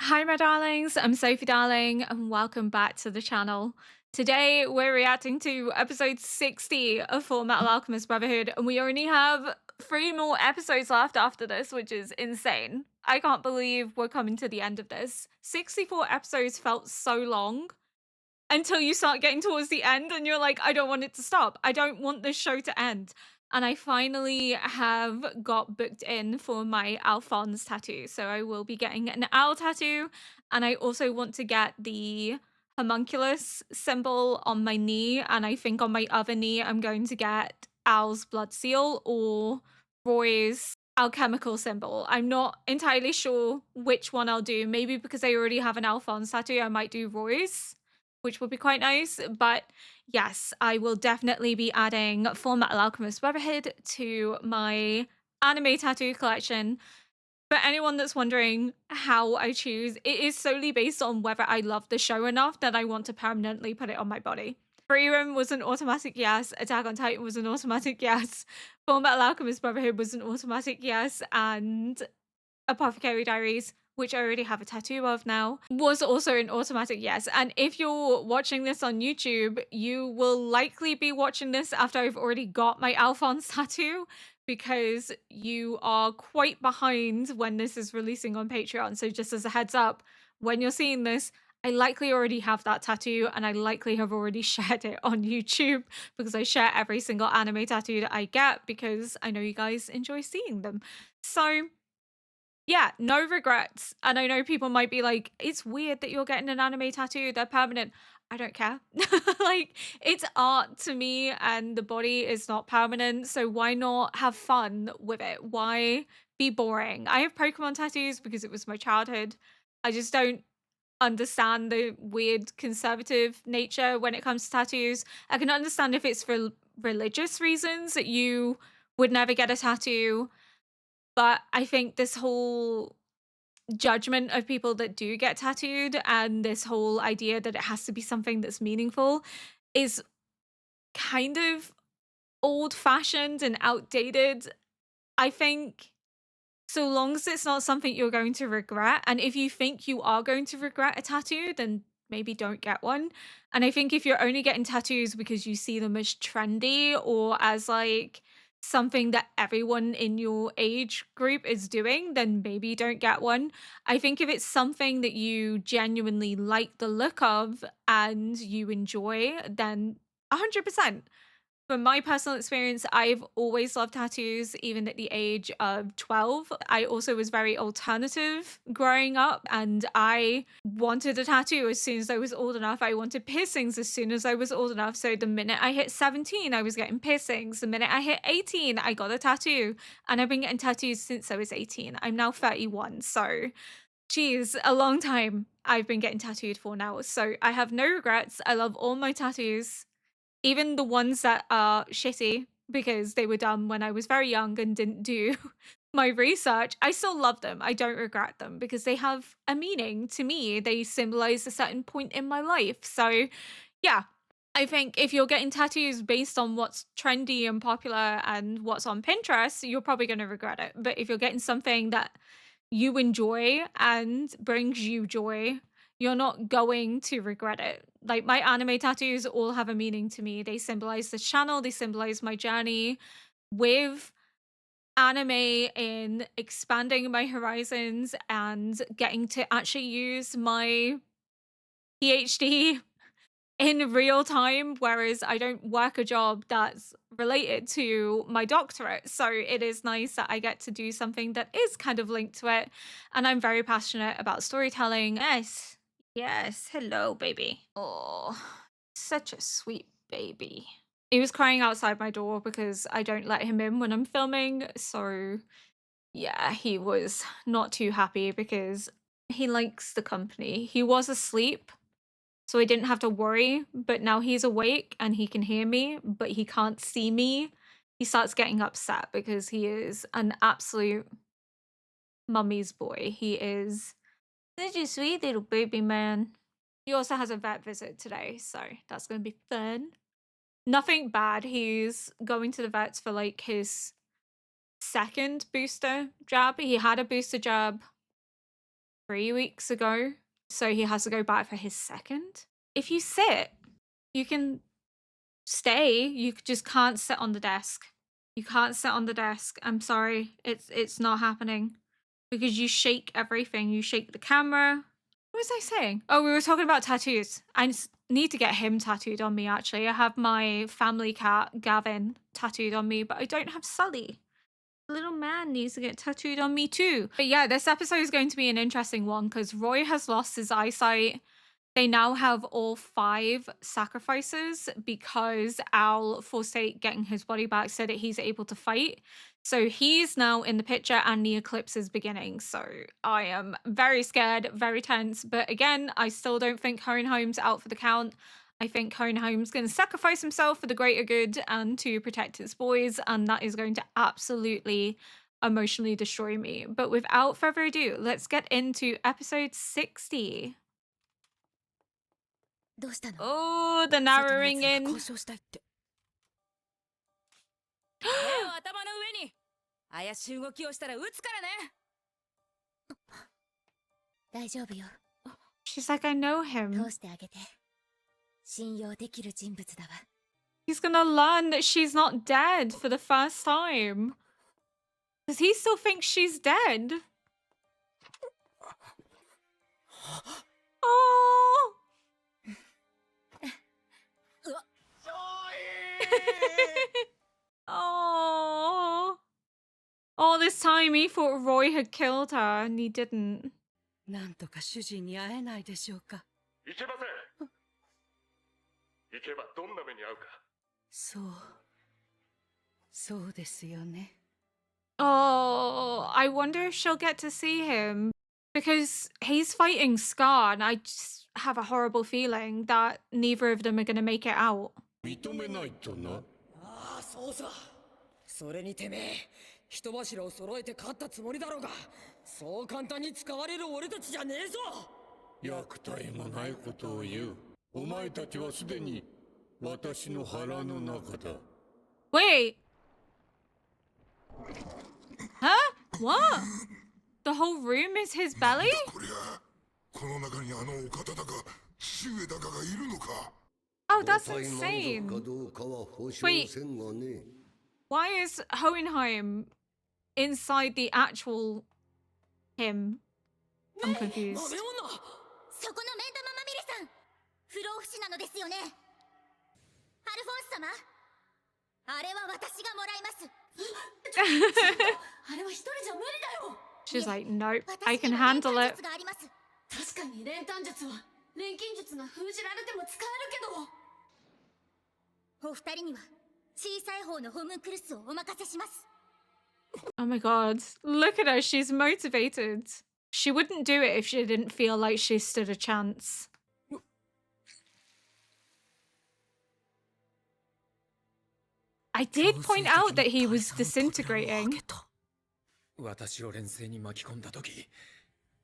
Hi, my darlings. I'm Sophie Darling, and welcome back to the channel. Today, we're reacting to episode 60 of Fullmetal Alchemist Brotherhood, and we only have 3 more episodes left after this, which is insane. I can't believe we're coming to the end of this. 64 episodes felt so long until you start getting towards the end, and you're like, I don't want it to stop. I don't want this show to end. And I finally have got booked in for my Alphonse tattoo. So I will be getting an owl tattoo. And I also want to get the homunculus symbol on my knee. And I think on my other knee, I'm going to get Owl's blood seal or Roy's alchemical symbol. I'm not entirely sure which one I'll do. Maybe because I already have an Alphonse tattoo, I might do Roy's, which would be quite nice. But yes, I will definitely be adding Fullmetal Alchemist Brotherhood to my anime tattoo collection. For anyone that's wondering how I choose, it is solely based on whether I love the show enough that I want to permanently put it on my body. Free Room was an automatic yes. Attack on Titan was an automatic yes. Fullmetal Alchemist Brotherhood was an automatic yes. And Apothecary Diaries, which I already have a tattoo of now, was also an automatic yes. And if you're watching this on YouTube, you will likely be watching this after I've already got my Alphonse tattoo, because you are quite behind when this is releasing on Patreon. So just as a heads up, when you're seeing this, I likely already have that tattoo, and I likely have already shared it on YouTube because I share every single anime tattoo that I get because I know you guys enjoy seeing them. So yeah, no regrets. And I know people might be like, it's weird that you're getting an anime tattoo, they're permanent. I don't care. Like, it's art to me, and the body is not permanent. So why not have fun with it? Why be boring? I have Pokemon tattoos because it was my childhood. I just don't understand the weird conservative nature when it comes to tattoos. I can understand if it's for religious reasons that you would never get a tattoo, but I think this whole judgment of people that do get tattooed and this whole idea that it has to be something that's meaningful is kind of old-fashioned and outdated. I think so long as it's not something you're going to regret, and if you think you are going to regret a tattoo, then maybe don't get one. And I think if you're only getting tattoos because you see them as trendy or as like something that everyone in your age group is doing, then maybe don't get one. I think if it's something that you genuinely like the look of and you enjoy, then 100%. From my personal experience, I've always loved tattoos, even at the age of 12. I also was very alternative growing up, and I wanted a tattoo as soon as I was old enough. I wanted piercings as soon as I was old enough. So the minute I hit 17, I was getting piercings. The minute I hit 18, I got a tattoo. And I've been getting tattoos since I was 18. I'm now 31. So, geez, a long time I've been getting tattooed for now. So I have no regrets. I love all my tattoos. Even the ones that are shitty because they were done when I was very young and didn't do my research, I still love them. I don't regret them because they have a meaning to me. They symbolize a certain point in my life. So, yeah, I think if you're getting tattoos based on what's trendy and popular and what's on Pinterest, you're probably going to regret it. But if you're getting something that you enjoy and brings you joy, you're not going to regret it. Like, my anime tattoos all have a meaning to me. They symbolize the channel, they symbolize my journey with anime in expanding my horizons and getting to actually use my PhD in real time, whereas I don't work a job that's related to my doctorate. So it is nice that I get to do something that is kind of linked to it. And I'm very passionate about storytelling. Yes. Yes. Hello, baby. Oh, such a sweet baby. He was crying outside my door because I don't let him in when I'm filming. So yeah, he was not too happy because he likes the company. He was asleep, so I didn't have to worry, but now he's awake and he can hear me, but he can't see me. He starts getting upset because he is an absolute mummy's boy. He is such a sweet little baby man. He also has a vet visit today, so that's going to be fun. Nothing bad. He's going to the vets for like his second booster jab. He had a booster jab 3 weeks ago. So he has to go back for his second. If you sit, you can stay. You just can't sit on the desk. You can't sit on the desk. I'm sorry. It's not happening. Because you shake everything. You shake the camera. What was I saying? Oh, we were talking about tattoos. I need to get him tattooed on me, actually. I have my family cat, Gavin, tattooed on me, but I don't have Sully. The little man needs to get tattooed on me too. But yeah, this episode is going to be an interesting one because Roy has lost his eyesight. They now have all 5 sacrifices because Al, for sake getting his body back, said that he's able to fight. So he's now in the picture and the eclipse is beginning. So I am very scared, very tense. But again, I still don't think Hohenheim's out for the count. I think Hohenheim's going to sacrifice himself for the greater good and to protect his boys. And that is going to absolutely emotionally destroy me. But without further ado, let's get into episode 60. Oh, the narrowing in. 怪しい動きをしたら撃つからね。大丈夫よ。She's like, I know him. 通してあげて。信用できる人物だわ。He's gonna learn that she's not dead for the first time. Because he still thinks she's dead. Oh. Oh. All this time he thought Roy had killed her and he didn't. なんとか主人に会えないでしょうか。いけません。行けばどんな目に遭うか。そうですよね。Oh, I wonder if she'll get to see him. Because he's fighting Scar and I just have a horrible feeling that neither of them are going to make it out. 認めないとな。ああ、そうさ。それにてめえ、人柱を揃えて勝ったつもりだろうが、そう簡単に使われる俺たちじゃねえぞ。役体もないことを言う。お前たちはすでに私の腹の中だ。Wait. Huh? What? The whole room is his belly? こりゃ、この中にあのお方だか父上だかがいるのか。 Oh, that's insane. Wait. Why is Hohenheim inside the actual him? I'm confused. そこの目玉まみれさん、不老不死なのですよね。アルフォンス様、あれは私がもらいます。あれは一人じゃ無理だよ。 She's like, nope, I can handle it. 確かに錬炭術は錬金術が封じられても使えるけど。お二人には小さい方のホムンクルスをお任せします。 Oh my god, look at her, she's motivated. She wouldn't do it if she didn't feel like she stood a chance. I did point out that he was disintegrating. 私を連戦に巻き込んだ時、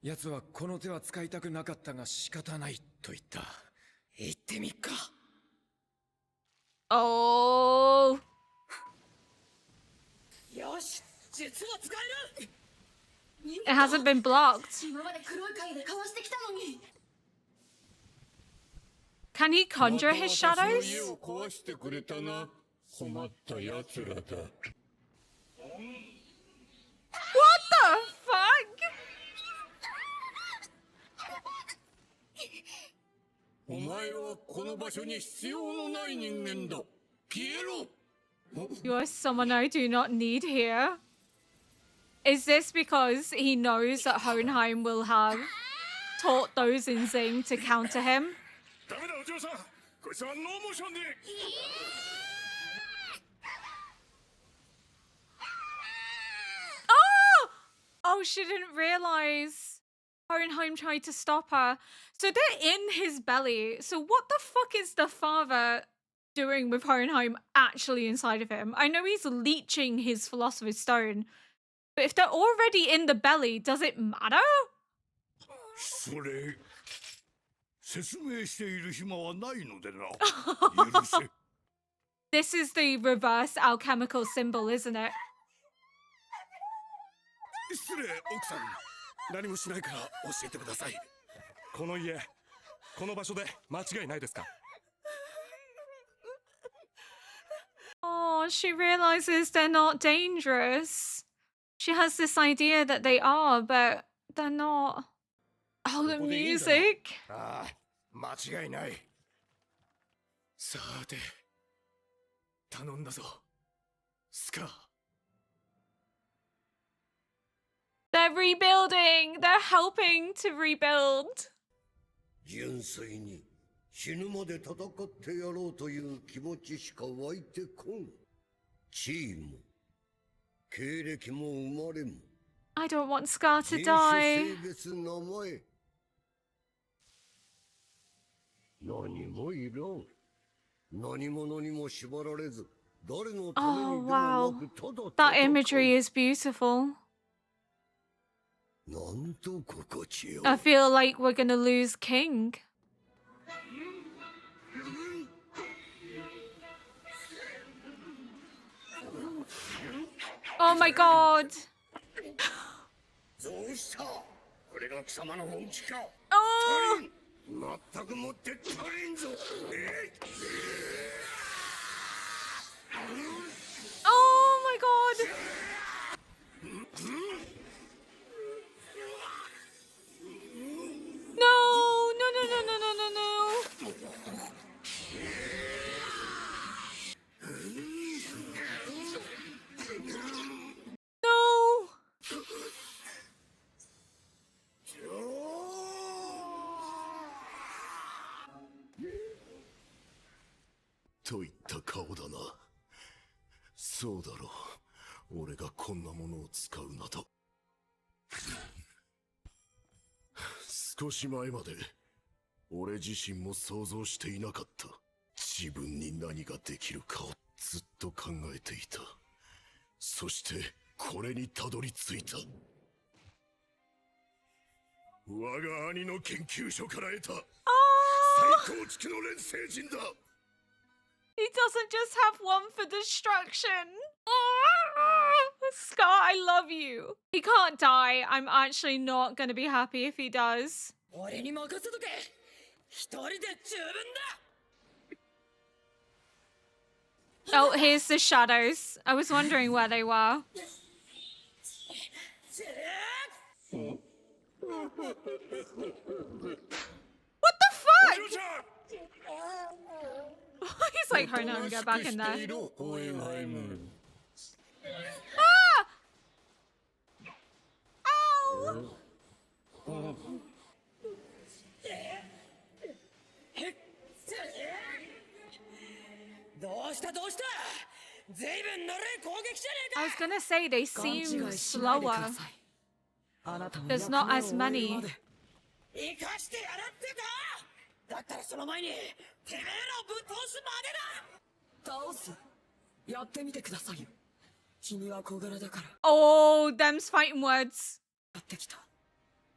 奴はこの手は使いたくなかったが仕方ないと言った。言ってみっか。Oh. よし、術は使える。 It hasn't been blocked. 今まで黒い影でかわしてきたのに。 Can he conjure his 私の shadows? 家を壊してくれたな。困った奴らだ。What the fuck? お前はこの場所に必要のない人間だ。消えろ。 You are someone I do not need here. Is this because he knows that Hohenheim will have taught those in Zing to counter him? ダメだお嬢さん。こいつはノーモーションで。Oh, she didn't realize Hohenheim tried to stop her. So they're in his belly. So what the fuck is the father doing with Hohenheim actually inside of him? I know he's leeching his Philosopher's Stone, but if they're already in the belly, does it matter? それ、説明している暇はないのでな。許せ。 This is the reverse alchemical symbol, isn't it? 失礼、奥さん。何もしないから教えてください。この家、この場所で間違いないですか？ Oh, she realizes they're not dangerous. She has this idea that they are, but they're not. Oh, the ここでいいんだな。 music. ああ、間違いない。さて、頼んだぞ、スカー。They're rebuilding. They're helping to rebuild. 純粋に死ぬまで戦ってやろうという気持ちしか湧いてこん。地位も経歴も生まれも I don't want Scar to 人種 die. 性別名前何もいらん。何者にも縛られず誰のため Oh, にでも wow. なくただ That imagery is beautiful. なんと心地よい。 I feel like we're gonna lose King. Oh my god. どうした？これが貴様の本気か？ Oh, 全くもって足りんぞ。oh my god. No, no, no, no, no, no, no, no. No. といった顔だな。そうだろう。俺がこんなものを使うなど。少し前まで俺自身も想像していなかった。自分に何ができるかをずっと考えていた。そしてこれにたどり着いた。我が兄の研究所から得た再構築の錬成人だ。 He doesn't just have one for destruction. Scar, I love you. He can't die. I'm actually not gonna be happy if he does. 俺に任せとけ。一人で十分だ。 Oh, here's the shadows. I was wondering where they were. What the fuck? He's like, hurry now and get back in there. ホエンハイム。 Ah! Ow! どうしたどうした。ずいぶんのれ攻撃じゃ I ね was gonna say they えか。 seem slower. あなたも There's not as many. 生かしてやらってか。だったらその前にてめえらをぶっ通すまでだ。倒す。やってみてくださいよ。君は小柄だから。 Oh, them's fighting words. やってきた。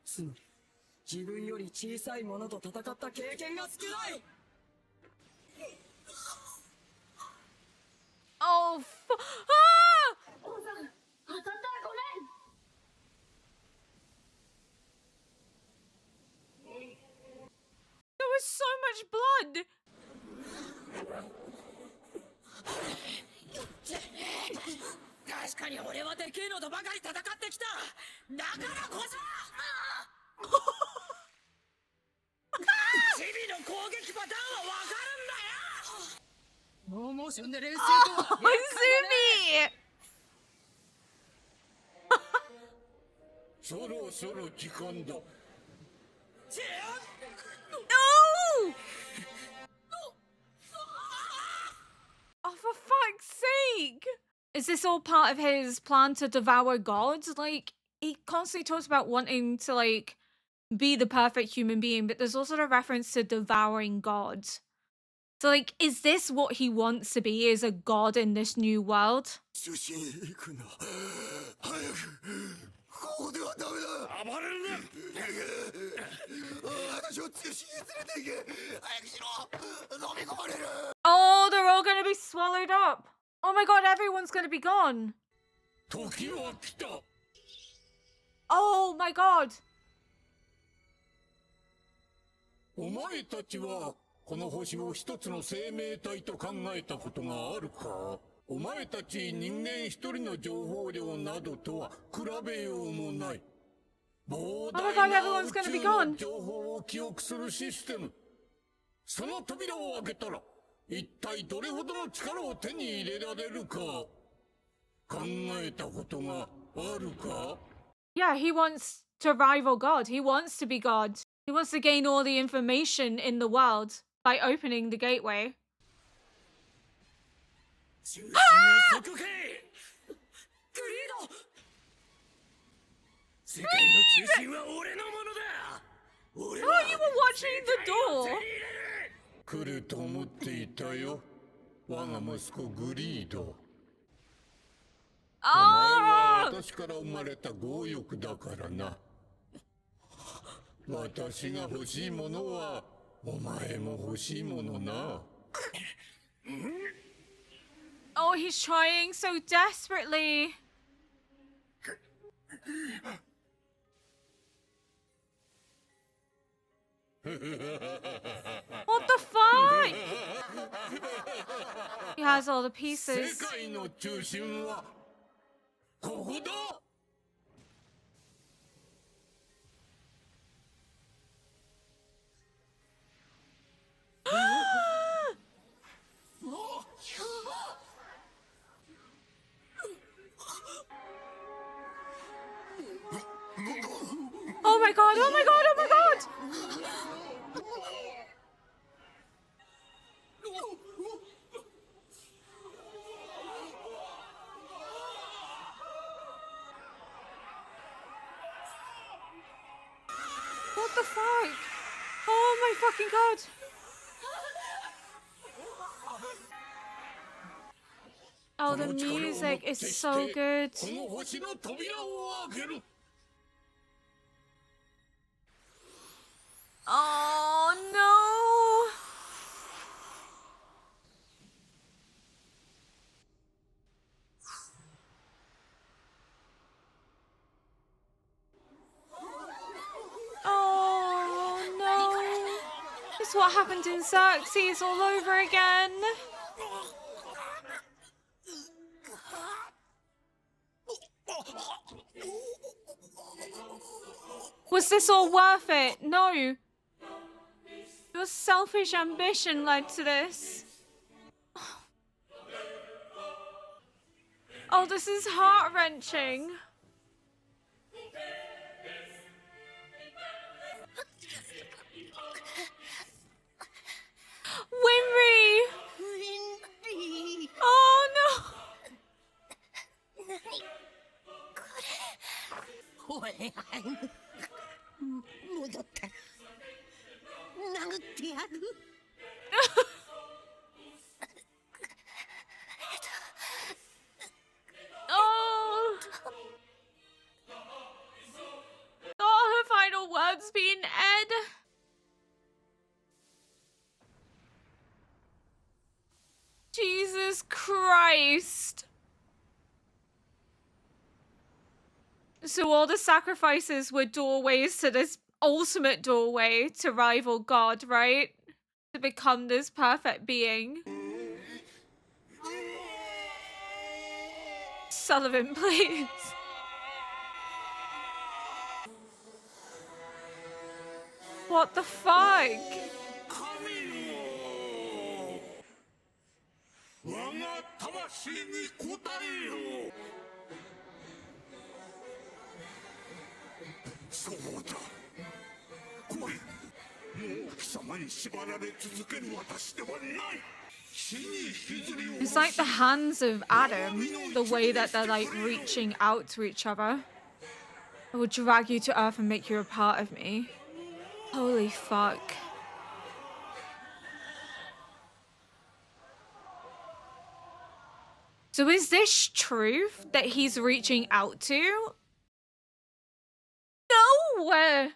つまり自分より小さいものと戦った経験が少ない。 Oh, ah! There was so much blood. 確かに俺はでけえのとばかり戦ってきた。だからこそチビの攻撃パターンはわかるんだよ。ノーモーションで練習と Oh, は Zumi! そろそろ時間だ。 No! Oh, for fuck's sake! Is this all part of his plan to devour gods? Like, he constantly talks about wanting to, like, be the perfect human being, but there's also a reference to devouring gods. So, like, is this what he wants to be? Is a god in this new world? 中心へ行くな。早く。ここではダメだ。暴れるな。私を中心へ連れて行け。早くしろ。飲み込まれる。 Oh, they're all gonna be swallowed up. Oh my god, everyone's gonna be gone. 時は来た。Oh my god. お前たちはこの星を一つの生命体と考えたことがあるか？お前たち人間一人の情報量などとは比べようもない。膨大な宇宙の情報を記憶するシステム。その扉を開けたら一体どれほどの力を手に入れられるか考えたことがあるか？ Yeah, he wants to rival God. He wants to be God. He wants to gain all the information in the world by opening the gateway. 中心を即け！グリード。世界の中心は俺のものだ。俺 Oh, は you were watching the door. 来ると思っていたよ。我が息子グリード。お前は Oh! 私から生まれた強欲だからな。私が欲しいものはお前も欲しいものな。Oh, he's trying so desperately. What the fuck? He has all the 世 pieces. 界の中心はここだ。Oh my god, oh my god, oh my god! What the fuck? Oh my fucking god! Oh, the music is so good. この星の扉を開ける。 Oh no! Oh no! It's what happened in Xerxes all over again. Was this all worth it? No. Your selfish ambition led to this. Oh, this is heart-wrenching. Winry! Oh no! お願い戻ったら殴ってやる。 Oh! Thought her final words being Ed. Jesus Christ. So all the sacrifices were doorways to this ultimate doorway to rival God, right? To become this perfect being. Sullivan, please. What the fuck? 我が魂に答えよ。そうだ。来い。もう貴様に縛られ続ける私ではない。 It's like the hands of Adam, the way that they're like reaching out to each other. I will drag you to earth and make you a part of me. Holy fuck. So is this truth that he's reaching out to? No!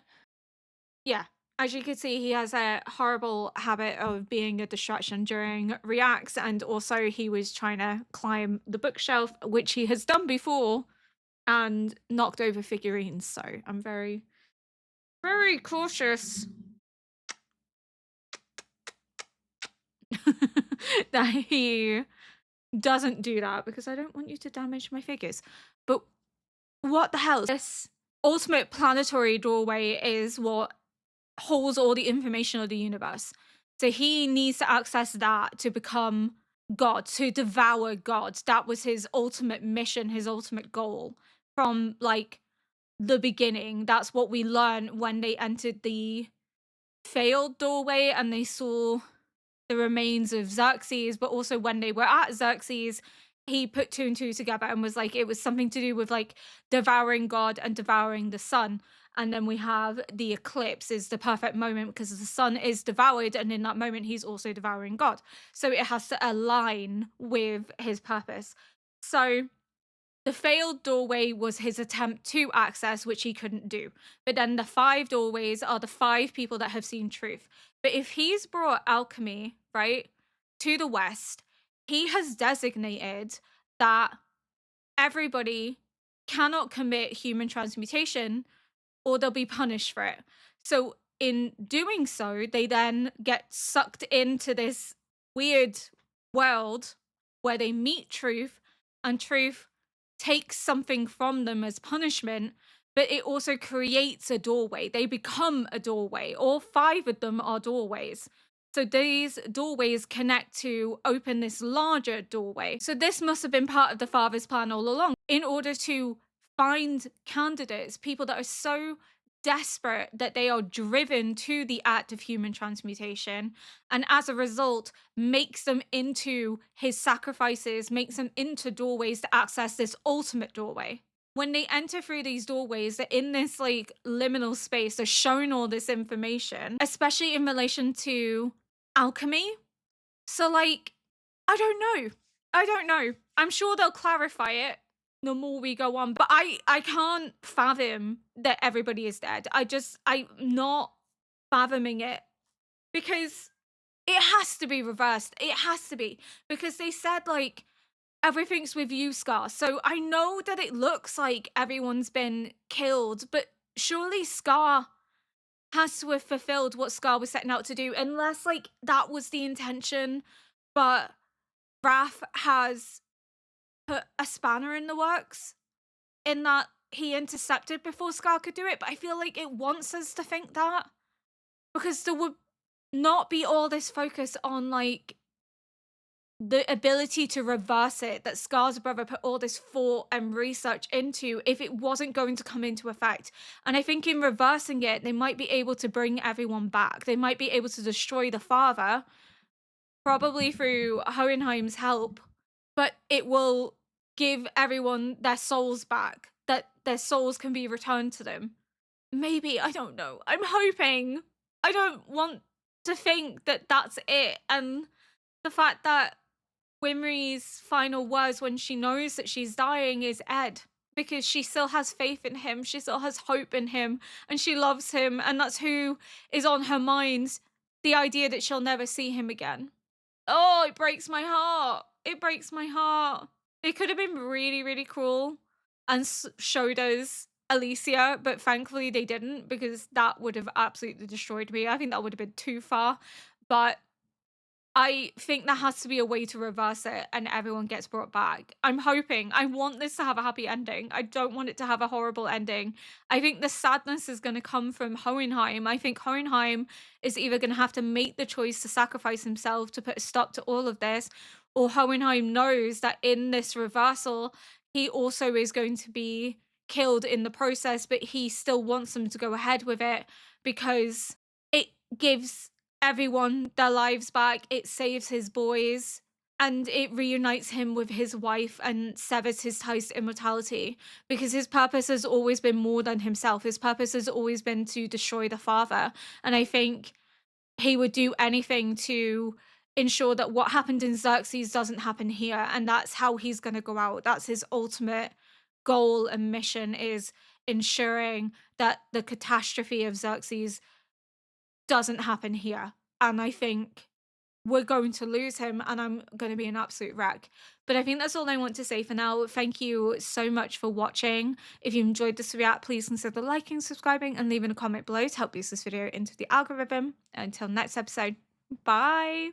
Yeah. As you can see, he has a horrible habit of being a distraction during reacts, and also he was trying to climb the bookshelf, which he has done before. and knocked over figurines. So I'm very, very cautious that he doesn't do that, because I don't want you to damage my figures. But what the hell? This ultimate planetary doorway is what holds all the information of the universe. So he needs to access that to become God, to devour God. That was his ultimate mission, his ultimate goal from like the beginning. That's what we learned when they entered the failed doorway and they saw the remains of Xerxes, but also when they were at Xerxes, he put two and two together and was like, it was something to do with like devouring God and devouring the sun. And then we have the eclipse is the perfect moment because the sun is devoured, and in that moment he's also devouring God. So it has to align with his purpose. So the failed doorway was his attempt to access, which he couldn't do. But then the 5 doorways are the 5 people that have seen truth. But if he's brought alchemy, right, to the West, he has designated that everybody cannot commit human transmutation or they'll be punished for it. So in doing so, they then get sucked into this weird world where they meet truth, and truth takes something from them as punishment, but it also creates a doorway. They become a doorway. All 5 of them are doorways. So these doorways connect to open this larger doorway. So this must have been part of the father's plan all along, in order to find candidates, people that are so desperate that they are driven to the act of human transmutation, and as a result makes them into his sacrifices, makes them into doorways to access this ultimate doorway. When they enter through these doorways, they're in this like liminal space, they're shown all this information, especially in relation to alchemy. So like, I don't know. I'm sure they'll clarify it the more we go on, but I can't fathom that everybody is dead. I'm not fathoming it, because it has to be reversed. It has to be, because they said like everything's with you, Scar. So I know that it looks like everyone's been killed, but surely Scar has to have fulfilled what Scar was setting out to do, unless like that was the intention, but Raph has put a spanner in the works in that he intercepted before Scar could do it. But I feel like it wants us to think that, because there would not be all this focus on like the ability to reverse it that Scar's brother put all this thought and research into if it wasn't going to come into effect. And I think in reversing it, they might be able to bring everyone back. They might be able to destroy the father, probably through Hohenheim's help, but it will give everyone their souls back, that their souls can be returned to them. Maybe, I don't know. I'm hoping. I don't want to think that that's it. And the fact that Winry's final words when she knows that she's dying is Ed, because she still has faith in him, she still has hope in him, and she loves him, and that's who is on her mind, the idea that she'll never see him again. Oh, it breaks my heart. It breaks my heart. It could have been really, really cruel and showed us Alicia, but thankfully they didn't, because that would have absolutely destroyed me. I think that would have been too far, but I think there has to be a way to reverse it and everyone gets brought back. I'm hoping. I want this to have a happy ending. I don't want it to have a horrible ending. I think the sadness is going to come from Hohenheim. I think Hohenheim is either going to have to make the choice to sacrifice himself to put a stop to all of this, or Hohenheim knows that in this reversal, he also is going to be killed in the process, but he still wants them to go ahead with it because it gives everyone their lives back, it saves his boys, and it reunites him with his wife and severs his ties to immortality, because his purpose has always been more than himself. His purpose has always been to destroy the father, and I think he would do anything to ensure that what happened in Xerxes doesn't happen here, and that's how he's going to go out. That's his ultimate goal and mission, is ensuring that the catastrophe of Xerxes doesn't happen here. And I think we're going to lose him and I'm going to be an absolute wreck. But I think that's all I want to say for now. Thank you so much for watching. If you enjoyed this react, please consider liking, subscribing, and leaving a comment below to help boost this video into the algorithm. Until next episode, bye.